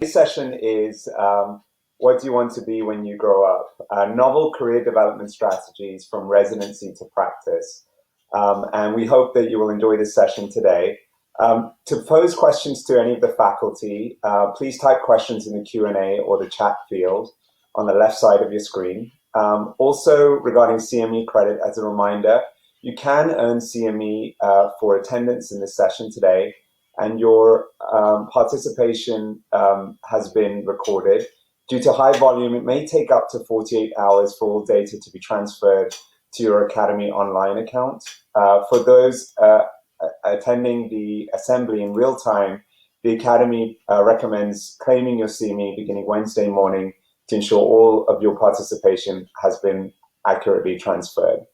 This session is what do you want to be when you grow up? Novel career development strategies from residency to practice. And we hope that you will enjoy this session today. To pose questions to any of the faculty, please type questions in the Q&A or the chat field on the left side of your screen. Also, regarding CME credit, as a reminder, you can earn CME for attendance in this session today, and your participation has been recorded. Due to high volume, it may take up to 48 hours for all data to be transferred to your Academy online account. For those attending the assembly in real time, the Academy recommends claiming your CME beginning Wednesday morning to ensure all of your participation has been accurately transferred.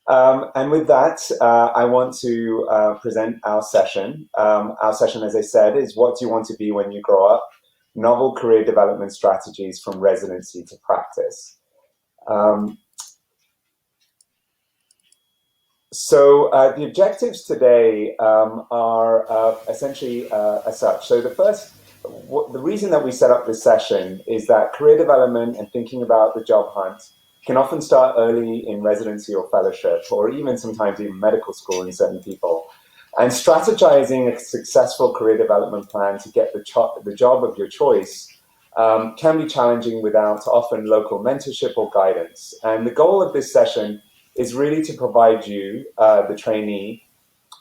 And with that, I want to present our session. Our session, as I said, is what do you want to be when you grow up? Novel career development strategies from residency to practice. So the objectives today are essentially as such. So the reason that we set up this session is that career development and thinking about the job hunt can often start early in residency or fellowship, or even sometimes even medical school in certain people. And strategizing a successful career development plan to get the job of your choice can be challenging without often local mentorship or guidance. And the goal of this session is really to provide you, the trainee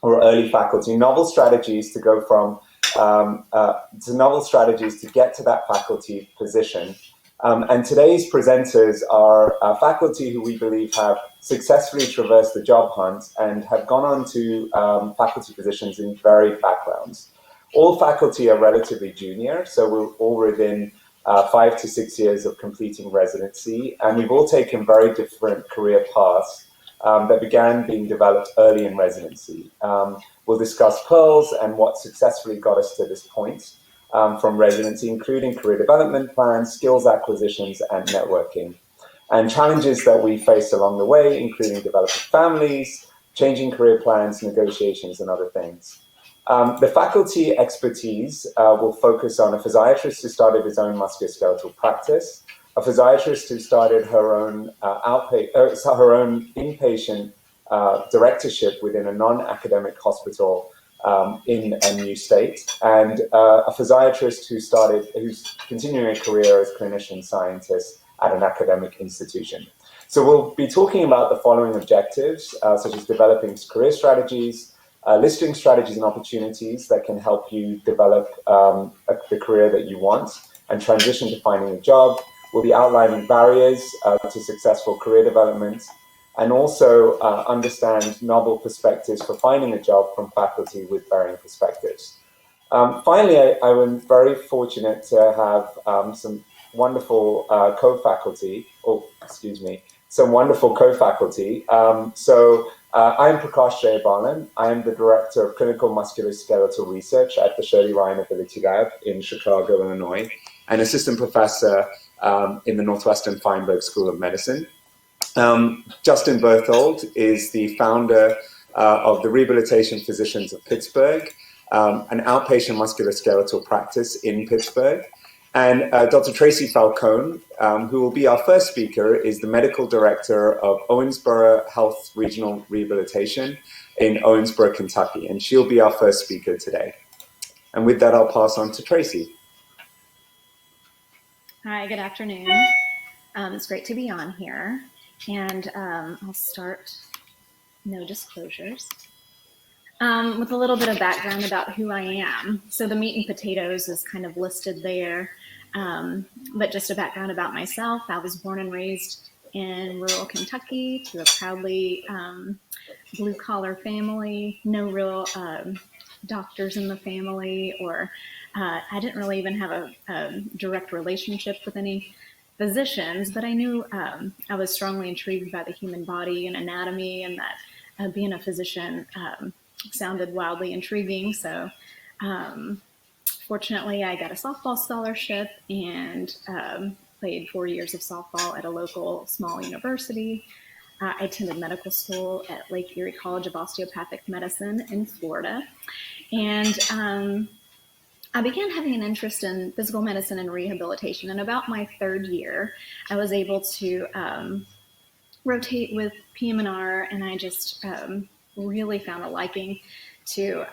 or early faculty, novel strategies to go from novel strategies to get to that faculty position. And today's presenters are faculty who we believe have successfully traversed the job hunt and have gone on to faculty positions in varied backgrounds. All faculty are relatively junior, so we're all within 5 to 6 years of completing residency, and we've all taken very different career paths that began being developed early in residency. We'll discuss pearls and what successfully got us to this point from residency, including career development plans, skills acquisitions, and networking, and challenges that we faced along the way, including developing families, changing career plans, negotiations, and other things. The faculty expertise will focus on a physiatrist who started his own musculoskeletal practice, a physiatrist who started her own inpatient directorship within a non-academic hospital in a new state, and a physiatrist who's continuing a career as clinician scientist at an academic institution. So we'll be talking about the following objectives, such as developing career strategies, listing strategies and opportunities that can help you develop the career that you want and transition to finding a job. We'll be outlining barriers to successful career development, and also understand novel perspectives for finding a job from faculty with varying perspectives. Finally, I am very fortunate to have some wonderful co-faculty. I'm Prakash Jayabalan. I am the Director of Clinical Musculoskeletal Research at the Shirley Ryan Ability Lab in Chicago, Illinois, and Assistant Professor in the Northwestern Feinberg School of Medicine. Justin Berthold is the founder of the Rehabilitation Physicians of Pittsburgh, an outpatient musculoskeletal practice in Pittsburgh. And Dr. Tracy Falcone, who will be our first speaker, is the medical director of Owensboro Health Regional Rehabilitation in Owensboro, Kentucky, and she'll be our first speaker today. And with that, I'll pass on to Tracy. Hi, good afternoon. It's great to be on here, and I'll start, no disclosures, with a little bit of background about who I am. So the meat and potatoes is kind of listed there, but just a background about myself. I was born and raised in rural Kentucky to a proudly blue-collar family, no real doctors in the family, or I didn't really even have a direct relationship with any physicians, but I knew I was strongly intrigued by the human body and anatomy, and that being a physician sounded wildly intriguing. So fortunately, I got a softball scholarship and played 4 years of softball at a local small university. I attended medical school at Lake Erie College of Osteopathic Medicine in Florida. And I began having an interest in physical medicine and rehabilitation. In about my third year, I was able to rotate with PM&R, and I just really found a liking to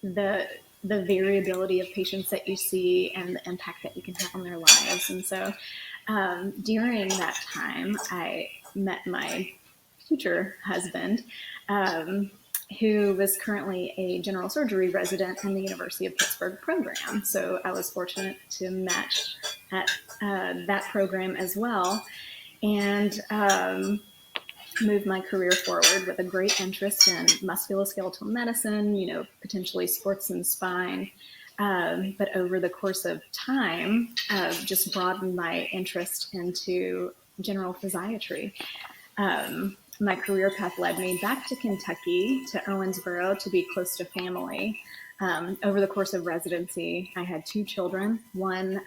the variability of patients that you see and the impact that you can have on their lives. And so during that time, I met my future husband, who was currently a general surgery resident in the University of Pittsburgh program. So I was fortunate to match at that program as well, and move my career forward with a great interest in musculoskeletal medicine, potentially sports and spine. But over the course of time, just broadened my interest into general physiatry. My career path led me back to Kentucky, to Owensboro, to be close to family. Over the course of residency, I had 2 children, one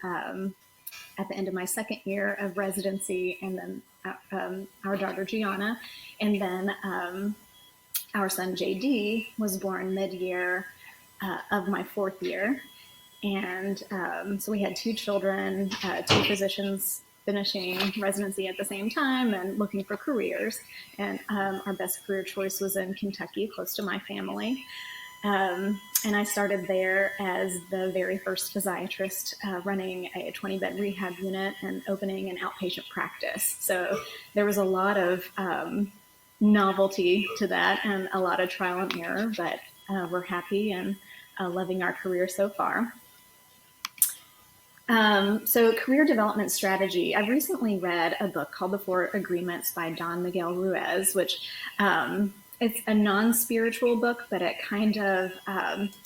at the end of my second year of residency, and then our daughter Gianna, and then our son JD was born mid-year of my 4th year. And so we had 2 children, 2 physicians finishing residency at the same time and looking for careers. And our best career choice was in Kentucky, close to my family. And I started there as the very first physiatrist, running a 20-bed rehab unit and opening an outpatient practice. So there was a lot of novelty to that and a lot of trial and error, but we're happy and loving our career so far. So career development strategy. I recently read a book called The 4 Agreements by Don Miguel Ruiz, which it's a non-spiritual book, but it kind of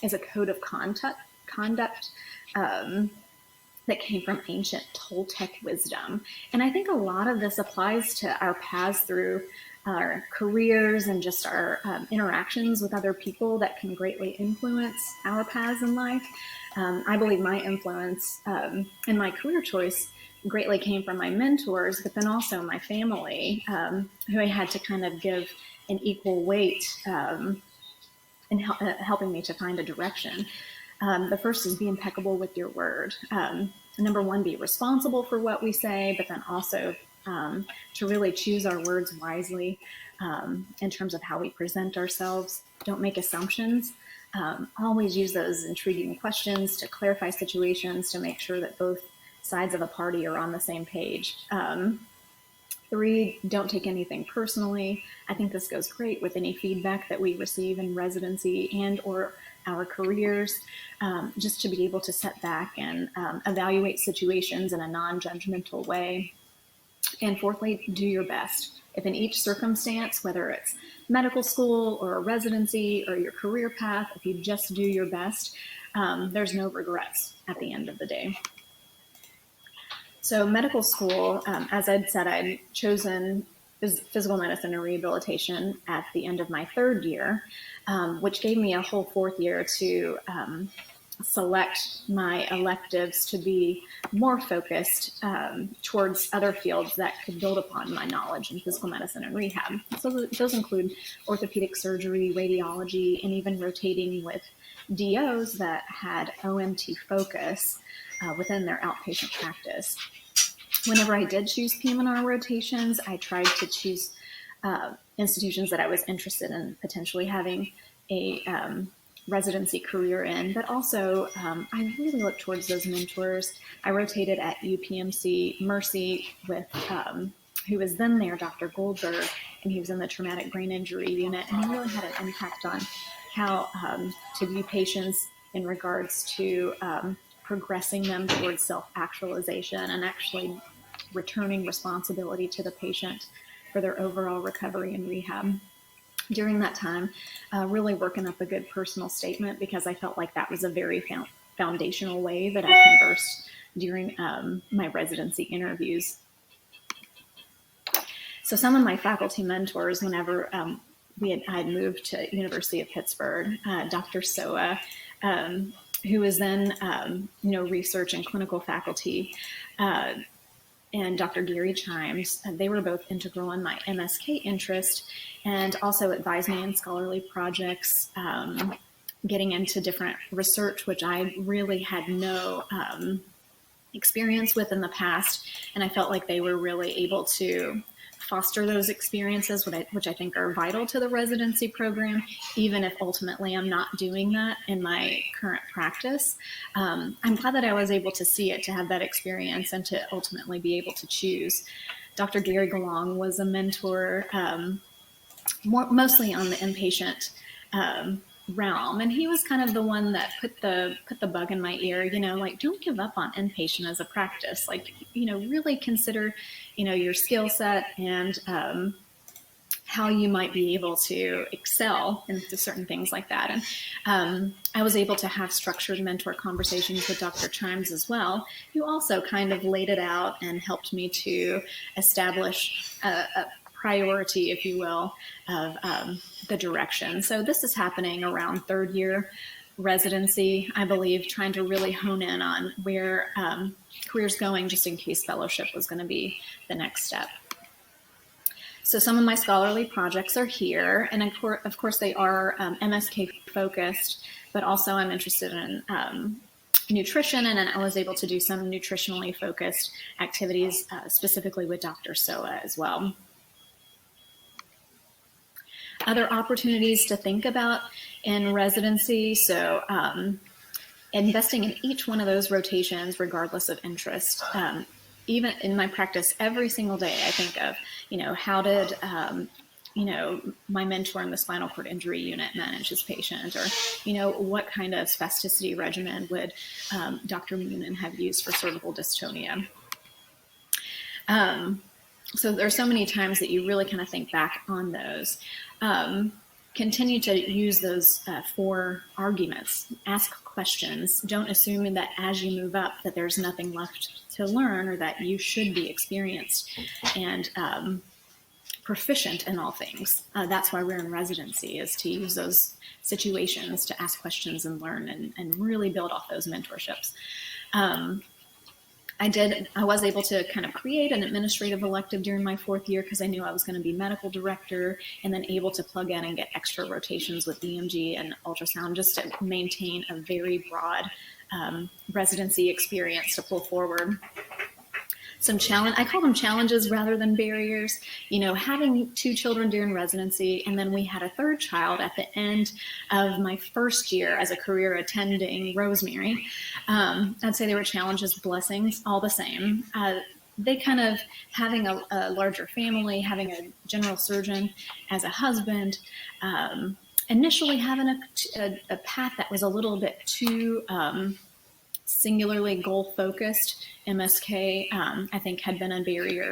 is a code of conduct that came from ancient Toltec wisdom. And I think a lot of this applies to our paths through our careers and just our interactions with other people that can greatly influence our paths in life. I believe my influence in my career choice greatly came from my mentors, but then also my family, who I had to kind of give an equal weight in helping me to find a direction. The first is be impeccable with your word. Number 1, be responsible for what we say, but then also to really choose our words wisely in terms of how we present ourselves. Don't make assumptions. Always use those intriguing questions to clarify situations, to make sure that both sides of a party are on the same page. 3, don't take anything personally. I think this goes great with any feedback that we receive in residency and or our careers, just to be able to sit back and evaluate situations in a non-judgmental way. And 4thly, do your best. If in each circumstance, whether it's medical school or a residency or your career path, if you just do your best, there's no regrets at the end of the day. So medical school, as I'd said, I'd chosen physical medicine and rehabilitation at the end of my 3rd year, which gave me a whole 4th year to select my electives to be more focused towards other fields that could build upon my knowledge in physical medicine and rehab. So those include orthopedic surgery, radiology, and even rotating with DOs that had OMT focus within their outpatient practice. Whenever I did choose PM&R rotations, I tried to choose institutions that I was interested in potentially having a residency career in, but also I really looked towards those mentors. I rotated at UPMC Mercy with who was then there, Dr. Goldberg, and he was in the traumatic brain injury unit, and he really had an impact on how to view patients in regards to progressing them towards self-actualization and actually returning responsibility to the patient for their overall recovery and rehab. During that time, really working up a good personal statement, because I felt like that was a very foundational way that I conversed during my residency interviews. So some of my faculty mentors, whenever I had moved to University of Pittsburgh, Dr. Soa, who was then research and clinical faculty, and Dr. Gary Chimes, they were both integral in my MSK interest and also advised me in scholarly projects getting into different research, which I really had no experience with in the past. And I felt like they were really able to foster those experiences, which I think are vital to the residency program, even if ultimately I'm not doing that in my current practice. I'm glad that I was able to see it, to have that experience, and to ultimately be able to choose. Dr. Gary Galong was a mentor, mostly on the inpatient realm, and he was kind of the one that put the bug in my ear, like, don't give up on inpatient as a practice, like, really consider your skill set and how you might be able to excel into certain things like that. And I was able to have structured mentor conversations with Dr. Chimes as well, who also kind of laid it out and helped me to establish a priority, if you will, of the direction. So this is happening around third year residency, I believe, trying to really hone in on where career's going, just in case fellowship was going to be the next step. So some of my scholarly projects are here, and of course they are MSK focused, but also I'm interested in nutrition, and then I was able to do some nutritionally focused activities, specifically with Dr. Soa as well. Other opportunities to think about in residency, so investing in each one of those rotations regardless of interest. Even in my practice, every single day I think of, how did my mentor in the spinal cord injury unit manage his patient, or what kind of spasticity regimen would Dr. Moonen have used for cervical dystonia. So there's so many times that you really kind of think back on those. Continue to use those 4 arguments. Ask questions. Don't assume that as you move up that there's nothing left to learn, or that you should be experienced and proficient in all things. That's why we're in residency, is to use those situations to ask questions and learn, and really build off those mentorships. I was able to kind of create an administrative elective during my 4th year, because I knew I was going to be medical director, and then able to plug in and get extra rotations with EMG and ultrasound, just to maintain a very broad residency experience to pull forward. I call them challenges rather than barriers. Having 2 children during residency, and then we had a 3rd child at the end of my 1st year as a career attending, Rosemary. I'd say they were challenges, blessings, all the same. They kind of, having a larger family, having a general surgeon as a husband, initially having a path that was a little bit too singularly goal-focused. MSK, I think, had been a barrier.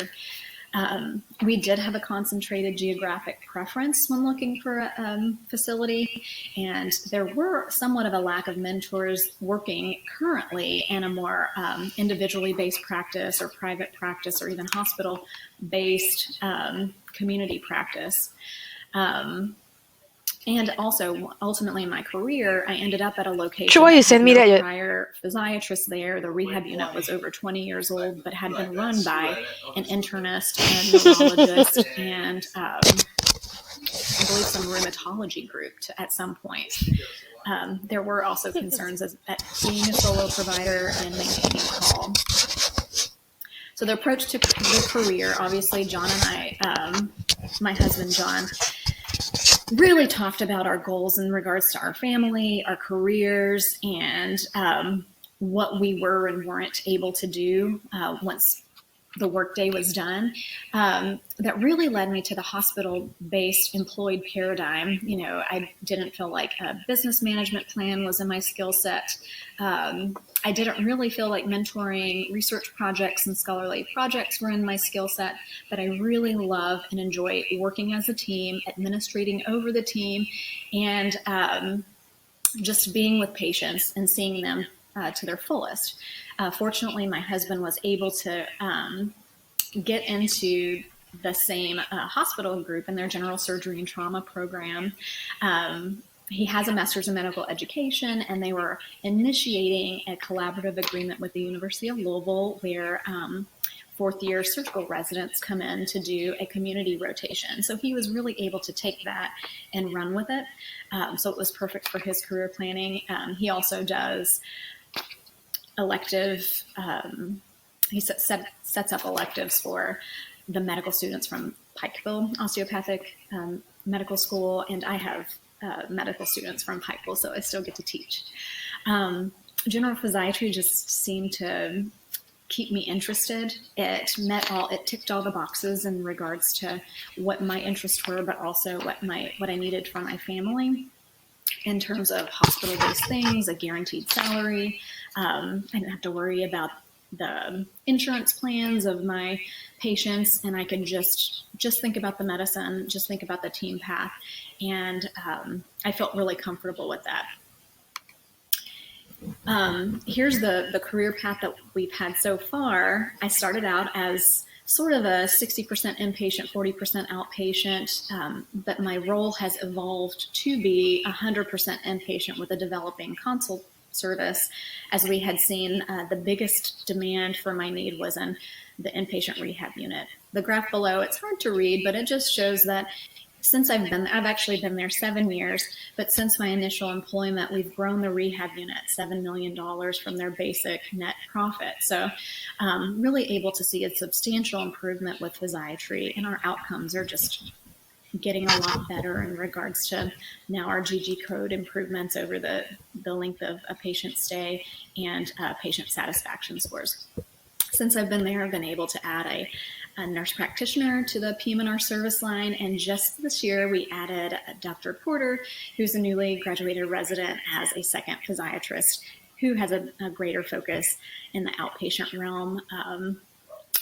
We did have a concentrated geographic preference when looking for a facility, and there were somewhat of a lack of mentors working currently in a more individually based practice, or private practice, or even hospital-based community practice. And also, ultimately in my career, I ended up at a location that had no prior physiatrist there. The rehab unit was over 20 years old, but had been run by an internist and neurologist and I believe some rheumatology group at some point. There were also concerns at being a solo provider and maintaining call. So the approach to the career, obviously, John and I, my husband, John, really talked about our goals in regards to our family, our careers, and what we were and weren't able to do once the workday was done. That really led me to the hospital-based employed paradigm. I didn't feel like a business management plan was in my skill set. I didn't really feel like mentoring research projects and scholarly projects were in my skill set, but I really love and enjoy working as a team, administrating over the team, and just being with patients and seeing them to their fullest. Fortunately, my husband was able to get into the same hospital group in their general surgery and trauma program. He has a master's in medical education, and they were initiating a collaborative agreement with the University of Louisville, where fourth year surgical residents come in to do a community rotation. So he was really able to take that and run with it. So it was perfect for his career planning. He also does elective, he sets up electives for the medical students from Pikeville Osteopathic Medical School, and I have medical students from Pikeville, so I still get to teach. General physiatry just seemed to keep me interested. It ticked all the boxes in regards to what my interests were, but also what I needed from my family in terms of hospital-based things, a guaranteed salary. I didn't have to worry about the insurance plans of my patients, and I could just think about the medicine, just think about the team path, and I felt really comfortable with that. Here's the career path that we've had so far. I started out as sort of a 60% inpatient, 40% outpatient, but my role has evolved to be 100% inpatient with a developing consult service. As we had seen, the biggest demand for my need was in the inpatient rehab unit. The graph below, it's hard to read, but it just shows that since I've actually been there 7 years, but since my initial employment, we've grown the rehab unit $7 million from their basic net profit. So really able to see a substantial improvement with physiatry, and our outcomes are just getting a lot better in regards to now our GG code improvements over the length of a patient stay and patient satisfaction scores. Since I've been there, I've been able to add a nurse practitioner to the PM&R service line, and just this year we added Dr. Porter, who's a newly graduated resident as a second physiatrist who has a greater focus in the outpatient realm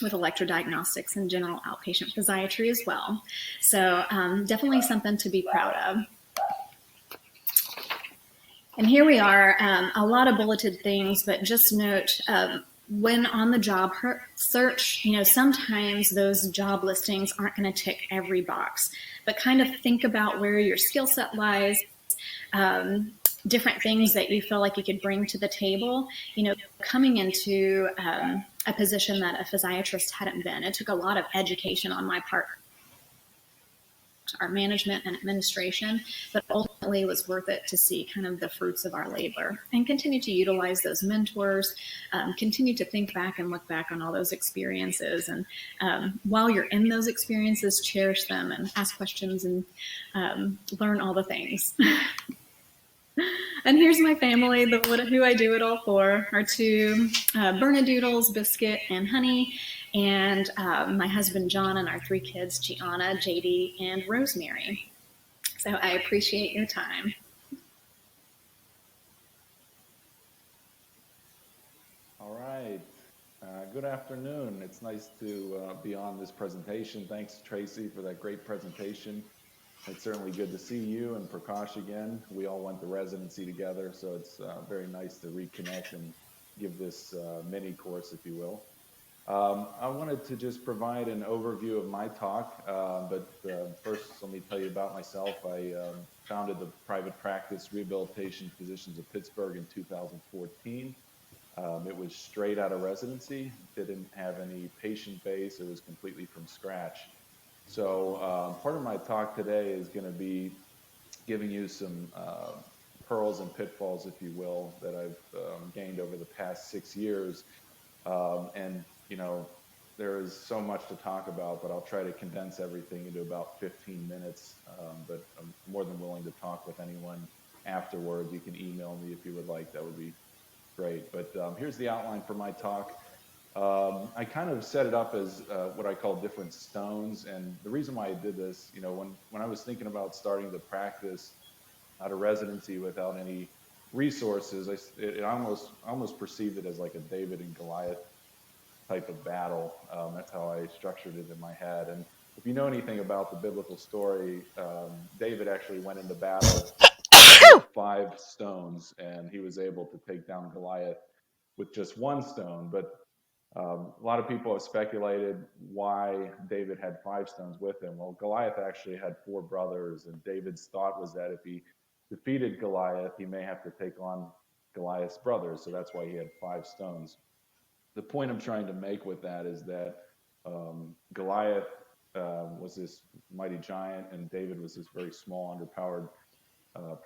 with electrodiagnostics and general outpatient physiatry as well. So definitely something to be proud of. And here we are, a lot of bulleted things, but just note, when on the job search, sometimes those job listings aren't going to tick every box, but kind of think about where your skill set lies, different things that you feel like you could bring to the table. Coming into a position that a physiatrist hadn't been, it took a lot of education on my part, our management and administration, but ultimately it was worth it to see kind of the fruits of our labor and continue to utilize those mentors, continue to think back and look back on all those experiences. And while you're in those experiences, cherish them and ask questions and learn all the things. And here's my family, who I do it all for, our two Bernedoodles, Biscuit and Honey, and my husband, John, and our three kids, Gianna, JD, and Rosemary. So I appreciate your time. All right. Good afternoon. It's nice to be on this presentation. Thanks, Tracy, for that great presentation. It's certainly good to see you and Prakash again. We all went to residency together, so it's very nice to reconnect and give this mini course, if you will. I wanted to just provide an overview of my talk, but first let me tell you about myself. I founded the private practice Rehabilitation Physicians of Pittsburgh in 2014. It was straight out of residency, didn't have any patient base, it was completely from scratch. So part of my talk today is going to be giving you some pearls and pitfalls, if you will, that I've gained over the past 6 years. And there is so much to talk about, but I'll try to condense everything into about 15 minutes. But I'm more than willing to talk with anyone afterwards. You can email me if you would like, that would be great. But here's the outline for my talk. I kind of set it up as what I call different stones. And the reason why I did this, when I was thinking about starting the practice out of residency without any resources, I almost perceived it as like a David and Goliath type of battle. That's how I structured it in my head. And if you know anything about the biblical story, David actually went into battle with 5 stones, and he was able to take down Goliath with just 1 stone. But a lot of people have speculated why David had 5 stones with him. Well, Goliath actually had 4 brothers, and David's thought was that if he defeated Goliath, he may have to take on Goliath's brothers. So that's why he had 5 stones. the point I'm trying to make with that is that Goliath was this mighty giant, and David was this very small, underpowered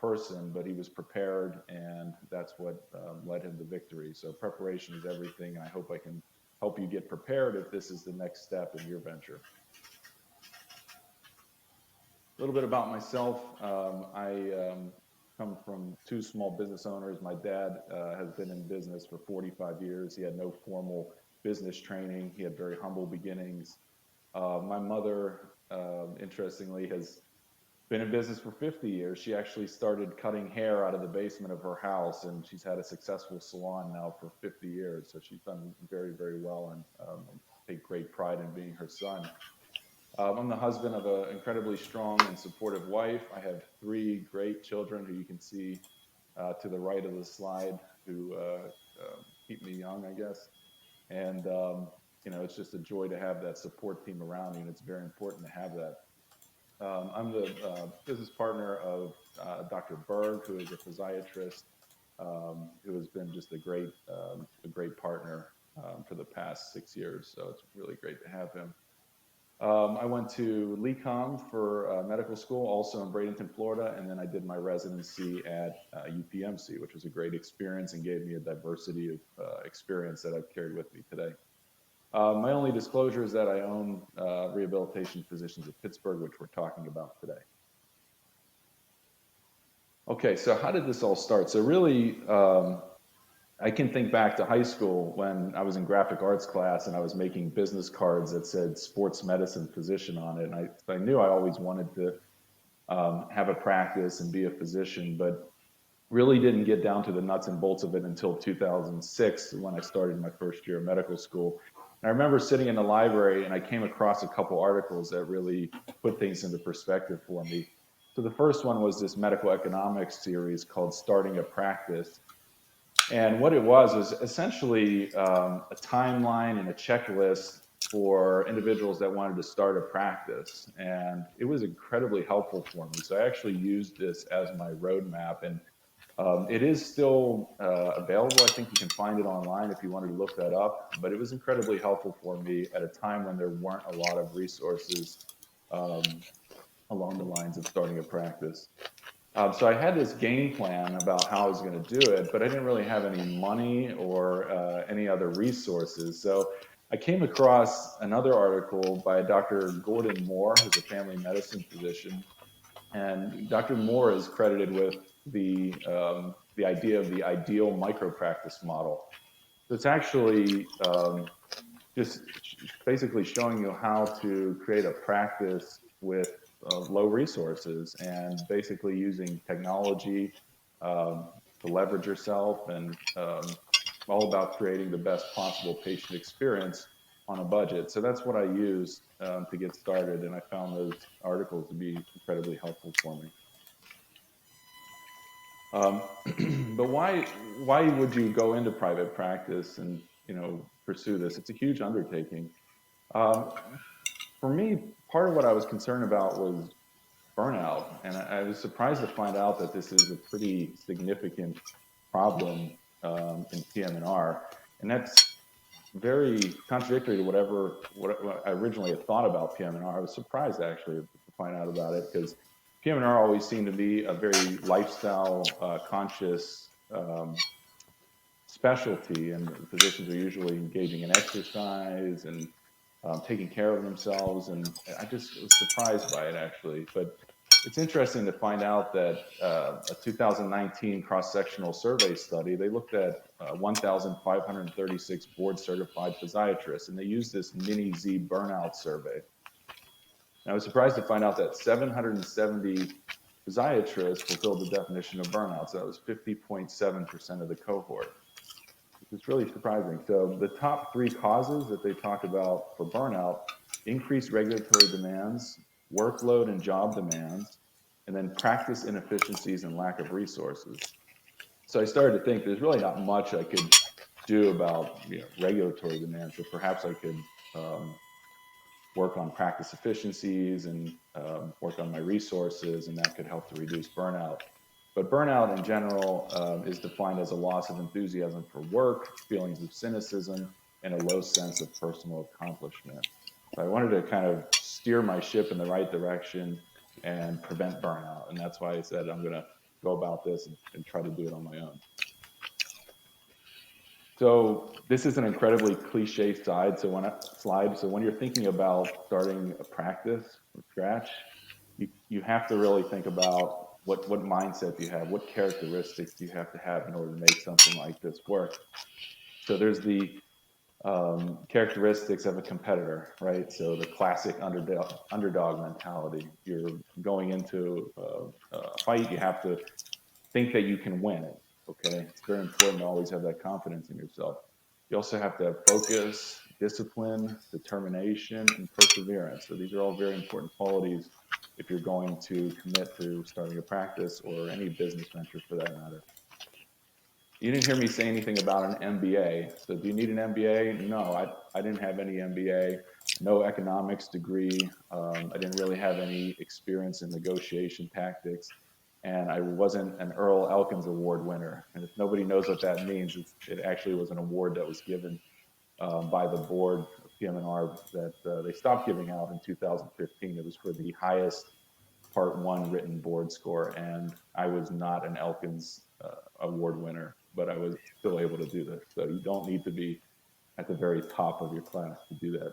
person, but he was prepared, and that's what led him to victory. So preparation is everything, and I hope I can help you get prepared if this is the next step in your venture. A little bit about myself. I come from two small business owners. My dad has been in business for 45 years. He had no formal business training. He had very humble beginnings. My mother, interestingly, has been in business for 50 years. She actually started cutting hair out of the basement of her house, and she's had a successful salon now for 50 years. So she's done very, very well, and take great pride in being her son. I'm the husband of an incredibly strong and supportive wife. I have three great children who you can see to the right of the slide, who keep me young, I guess. And it's just a joy to have that support team around you, and it's very important to have that. I'm the business partner of Dr. Berg, who is a physiatrist, who has been just a great partner for the past 6 years. So it's really great to have him. I went to LECOM for medical school, also in Bradenton, Florida, and then I did my residency at UPMC, which was a great experience and gave me a diversity of experience that I've carried with me today. My only disclosure is that I own Rehabilitation Physicians of Pittsburgh, which we're talking about today. Okay, so how did this all start? So really, I can think back to high school when I was in graphic arts class and I was making business cards that said sports medicine physician on it. And I knew I always wanted to have a practice and be a physician, but really didn't get down to the nuts and bolts of it until 2006 when I started my first year of medical school. And I remember sitting in the library and I came across a couple articles that really put things into perspective for me. So the first one was this medical economics series called Starting a Practice. And what it was essentially a timeline and a checklist for individuals that wanted to start a practice. And it was incredibly helpful for me. So I actually used this as my roadmap. And it is still available. I think you can find it online if you wanted to look that up. But it was incredibly helpful for me at a time when there weren't a lot of resources along the lines of starting a practice. So I had this game plan about how I was going to do it, but I didn't really have any money or any other resources. So I came across another article by Dr. Gordon Moore, who's a family medicine physician. And Dr. Moore is credited with the idea of the ideal micropractice model. So it's actually just basically showing you how to create a practice with low resources and basically using technology to leverage yourself, and all about creating the best possible patient experience on a budget. So that's what I used to get started, and I found those articles to be incredibly helpful for me. But why would you go into private practice and pursue this? It's a huge undertaking. For me, part of what I was concerned about was burnout, and I was surprised to find out that this is a pretty significant problem in PM&R, and that's very contradictory to what I originally had thought about PM&R. I was surprised actually to find out about it, because PM&R always seemed to be a very lifestyle conscious specialty, and physicians are usually engaging in exercise and taking care of themselves, and I just was surprised by it actually. But it's interesting to find out that a 2019 cross-sectional survey study, they looked at 1,536 board-certified physiatrists, and they used this Mini-Z burnout survey. And I was surprised to find out that 770 physiatrists fulfilled the definition of burnout. So that was 50.7% of the cohort. It's really surprising. So the top three causes that they talk about for burnout: increased regulatory demands, workload and job demands, and then practice inefficiencies and lack of resources. So I started to think there's really not much I could do about regulatory demands, but perhaps I could work on practice efficiencies and work on my resources, and that could help to reduce burnout. But burnout in general is defined as a loss of enthusiasm for work, feelings of cynicism, and a low sense of personal accomplishment. So I wanted to kind of steer my ship in the right direction and prevent burnout. And that's why I said I'm going to go about this and try to do it on my own. So this is an incredibly cliche slide. So when you're thinking about starting a practice from scratch, you have to really think about what mindset do you have, what characteristics do you have to have in order to make something like this work. So there's the characteristics of a competitor, right? So the classic underdog mentality. You're going into a fight, you have to think that you can win it. Okay, it's very important to always have that confidence in yourself. You also have to have focus, discipline, determination, and perseverance. So these are all very important qualities if you're going to commit to starting a practice or any business venture for that matter. You didn't hear me say anything about an MBA. So do you need an MBA? No, I didn't have any MBA, no economics degree. I didn't really have any experience in negotiation tactics. And I wasn't an Earl Elkins Award winner. And if nobody knows what that means, it actually was an award that was given by the board of PM&R that they stopped giving out in 2015. It was for the highest Part 1 written board score. And I was not an Elkins Award winner, but I was still able to do this. So you don't need to be at the very top of your class to do that.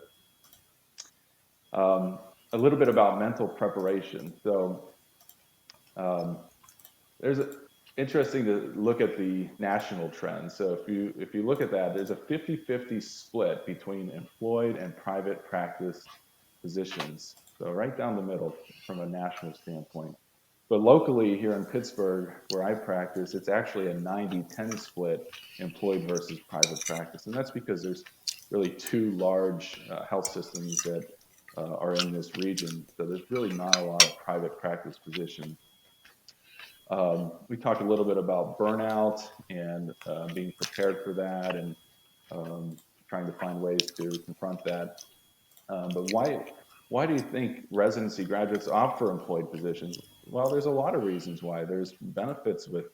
A little bit about mental preparation. So there's interesting to look at the national trends. So if you look at that, there's a 50-50 split between employed and private practice physicians. So right down the middle from a national standpoint. But locally here in Pittsburgh, where I practice, it's actually a 90-10 split, employed versus private practice. And that's because there's really two large health systems that are in this region. So there's really not a lot of private practice physicians. We talked a little bit about burnout and being prepared for that and trying to find ways to confront that. But why do you think residency graduates opt for employed positions? Well, there's a lot of reasons why. There's benefits with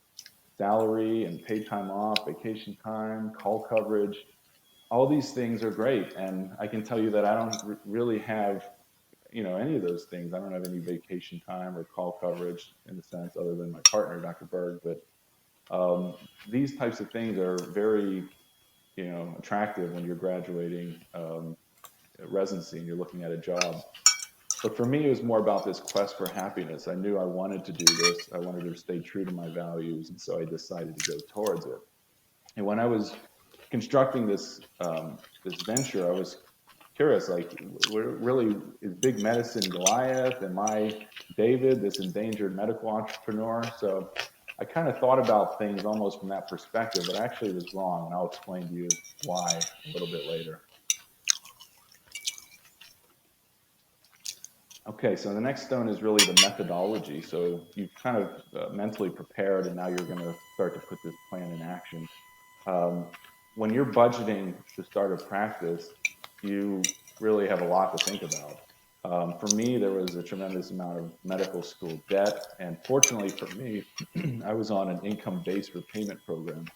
salary and paid time off, vacation time, call coverage. All these things are great. And I can tell you that I don't really have any of those things. I don't have any vacation time or call coverage in a sense other than my partner, Dr. Berg. But these types of things are very, attractive when you're graduating residency and you're looking at a job. But for me, it was more about this quest for happiness. I knew I wanted to do this. I wanted to stay true to my values. And so I decided to go towards it. And when I was constructing this venture, I was curious, like, really, is big medicine Goliath? Am I David, this endangered medical entrepreneur? So I kind of thought about things almost from that perspective, but I actually was wrong. And I'll explain to you why a little bit later. Okay, so the next stone is really the methodology. So you've kind of mentally prepared, and now you're going to start to put this plan in action. When you're budgeting to start a practice, you really have a lot to think about. For me, there was a tremendous amount of medical school debt, and fortunately for me, I was on an income-based repayment program.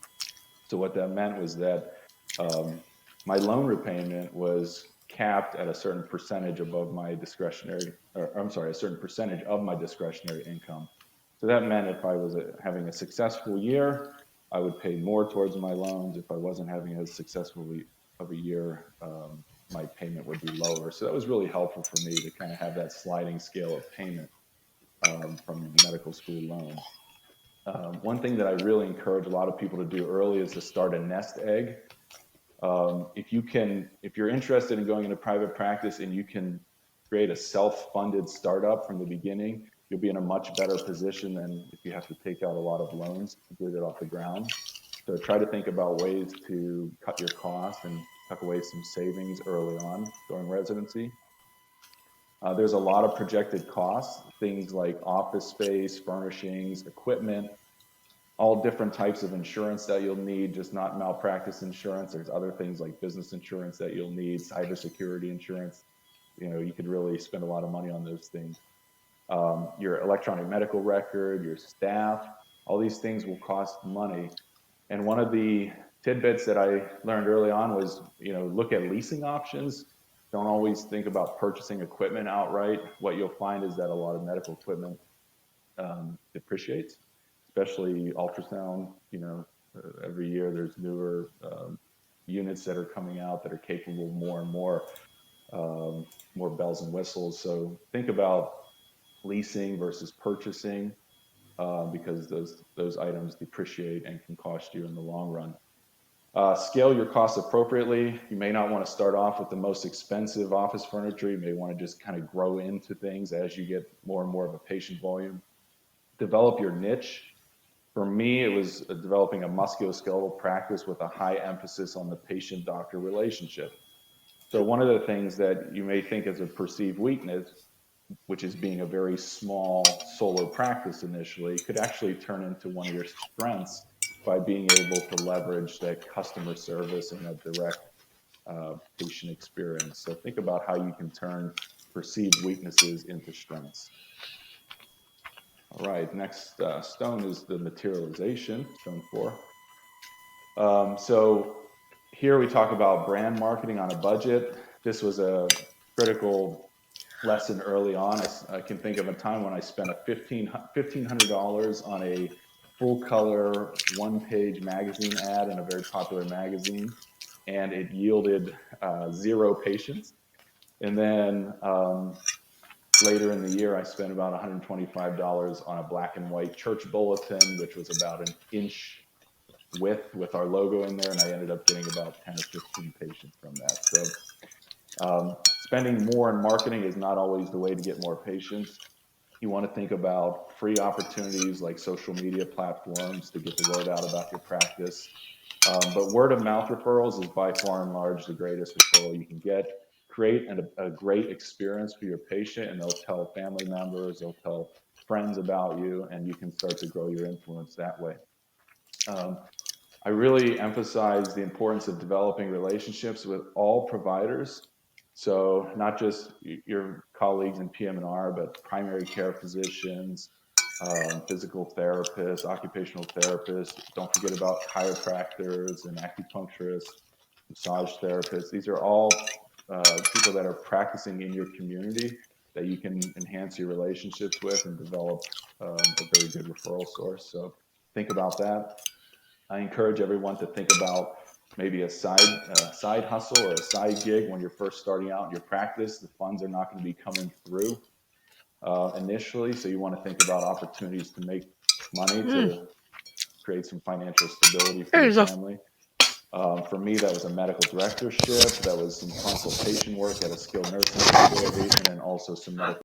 So what that meant was that my loan repayment was capped at a certain percentage above my discretionary, a certain percentage of my discretionary income. So that meant if I was having a successful year, I would pay more towards my loans. If I wasn't having as successful of a year, my payment would be lower. So that was really helpful for me to kind of have that sliding scale of payment from medical school loans. One thing that I really encourage a lot of people to do early is to start a nest egg. If you're interested in going into private practice and you can create a self-funded startup from the beginning, you'll be in a much better position than if you have to take out a lot of loans to get it off the ground. So try to think about ways to cut your costs and tuck away some savings early on during residency. There's a lot of projected costs, things like office space, furnishings, equipment, all different types of insurance that you'll need, just not malpractice insurance. There's other things like business insurance that you'll need, cybersecurity insurance. You could really spend a lot of money on those things. Your electronic medical record, your staff, all these things will cost money. And one of the tidbits that I learned early on was, look at leasing options. Don't always think about purchasing equipment outright. What you'll find is that a lot of medical equipment depreciates, especially ultrasound. Every year there's newer units that are coming out that are capable of more and more bells and whistles. So think about leasing versus purchasing because those items depreciate and can cost you in the long run. Scale your costs appropriately. You may not want to start off with the most expensive office furniture. You may want to just kind of grow into things as you get more and more of a patient volume. Develop your niche. For me, it was developing a musculoskeletal practice with a high emphasis on the patient-doctor relationship. So one of the things that you may think as a perceived weakness, which is being a very small solo practice initially, could actually turn into one of your strengths by being able to leverage that customer service and that direct patient experience. So think about how you can turn perceived weaknesses into strengths. All right, next stone is the materialization, stone 4. So here we talk about brand marketing on a budget. This was a critical lesson early on. I can think of a time when I spent $1,500 on a full color 1-page magazine ad in a very popular magazine, and it yielded 0 patients. And then later in the year, I spent about $125 on a black and white church bulletin, which was about an inch width with our logo in there, and I ended up getting about 10 or 15 patients from that. So spending more in marketing is not always the way to get more patients. You want to think about free opportunities like social media platforms to get the word out about your practice. But word of mouth referrals is by far and large the greatest referral you can get. Create a great experience for your patient, and they'll tell family members, they'll tell friends about you, and you can start to grow your influence that way. I really emphasize the importance of developing relationships with all providers. So not just your colleagues in PM&R, but primary care physicians, physical therapists, occupational therapists. Don't forget about chiropractors and acupuncturists, massage therapists. These are all people that are practicing in your community that you can enhance your relationships with and develop a very good referral source. So think about that. I encourage everyone to think about maybe a side hustle or a side gig when you're first starting out in your practice. The funds are not going to be coming through initially, so you want to think about opportunities to make money to create some financial stability for your family. For me, that was a medical directorship, that was some consultation work at a skilled nursing facility, and then also some medical